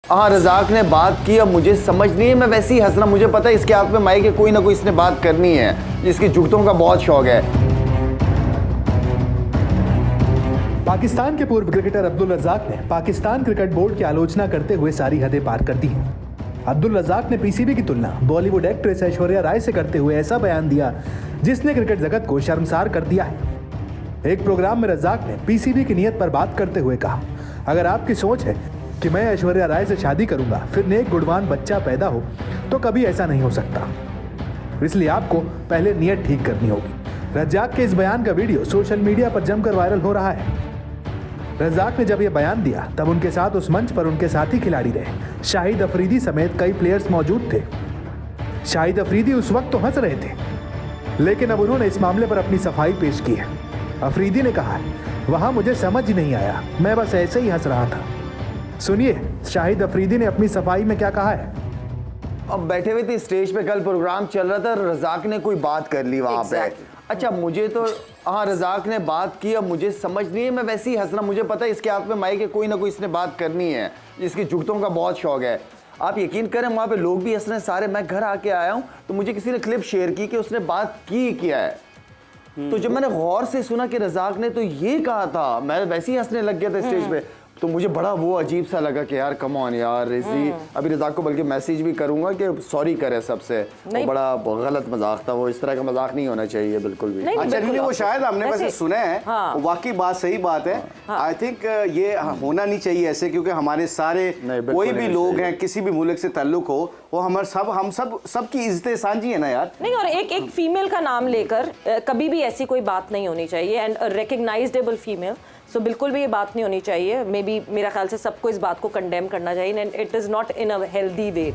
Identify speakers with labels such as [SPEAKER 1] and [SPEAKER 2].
[SPEAKER 1] हाँ रज़ाक ने बात की, अब मुझे समझ नहीं है, मैं वैसे ही हंसना, मुझे पता है इसके हाथ में माइक है, कोई ना कोई इसने बात करनी है, जिसकी जुगतों का बहुत शौक है।
[SPEAKER 2] पाकिस्तान के पूर्व क्रिकेटर अब्दुल रज़ाक ने पाकिस्तान क्रिकेट बोर्ड की आलोचना करते हुए सारी हदें पार कर दी हैं। अब्दुल रज़ाक ने पीसीबी की तुलना बॉलीवुड एक्ट्रेस ऐश्वर्या राय से करते हुए ऐसा बयान दिया जिसने क्रिकेट जगत को शर्मसार कर दिया है। एक प्रोग्राम में रज़ाक ने पीसीबी की नीयत पर बात करते हुए कहा, अगर आपकी सोच है कि मैं ऐश्वर्या राय से शादी करूंगा फिर नेक गुणवान बच्चा पैदा हो तो कभी ऐसा नहीं हो सकता, इसलिए आपको पहले नीयत ठीक करनी होगी। रज़ाक के इस बयान का वीडियो सोशल मीडिया पर जमकर वायरल हो रहा है। रज़ाक ने जब यह बयान दिया तब उनके साथ उस मंच पर उनके साथी खिलाड़ी रहे शाहिद अफरीदी समेत कई प्लेयर्स मौजूद थे। शाहिद अफरीदी उस वक्त तो हंस रहे थे, लेकिन अब उन्होंने इस मामले पर अपनी सफाई पेश की है। अफरीदी ने कहा, वहां मुझे समझ ही नहीं आया, मैं बस ऐसे ही हंस रहा था। सुनिए शाहिद अफरीदी ने अपनी सफाई में क्या कहा है।
[SPEAKER 1] अब बैठे हुए थे स्टेज पे, कल प्रोग्राम चल रहा था, रज़ाक ने कोई बात कर ली वहाँ पे। अच्छा मुझे तो हाँ रज़ाक ने बात की, अब मुझे समझ नहीं है, मैं वैसे ही हंसना, मुझे पता है इसके हाथ में माइक है, कोई ना कोई इसने बात करनी है, जिसकी जुगतों का बहुत शौक है। आप यकीन करें वहाँ पे लोग भी हंस रहे हैं सारे। मैं घर आके आया हूँ तो मुझे किसी ने क्लिप शेयर की कि उसने बात की क्या है, तो जब मैंने गौर से सुना कि रज़ाक ने तो ये कहा था, मैं वैसे ही हंसने लग गया था स्टेज पे। तो मुझे बड़ा वो अजीब सा लगा कि यार कम ऑन यार, इसी अभी रज़ाक को बल्कि मैसेज भी करूंगा कि सॉरी करे सबसे, वो बड़ा गलत मजाक था, वो इस तरह का मजाक नहीं होना चाहिए बिल्कुल भी।
[SPEAKER 3] अच्छा नहीं, वो शायद हमने वैसे सुने हैं, वाकई बात सही बात है। आई थिंक ये होना नहीं चाहिए ऐसे, क्योंकि हमारे सारे कोई भी लोग हैं किसी भी मुल्क से ताल्लुक हो, वो हम सबकी इज्जत सांझी है ना यार।
[SPEAKER 4] नहीं, और एक फीमेल का नाम लेकर कभी भी ऐसी कोई बात नहीं होनी चाहिए, एंड रिकग्नाइजेबल फीमेल, सो बिल्कुल भी ये बात नहीं होनी चाहिए। मे बी मेरा ख्याल से सबको इस बात को कंडेम करना चाहिए, and it is not in a healthy way.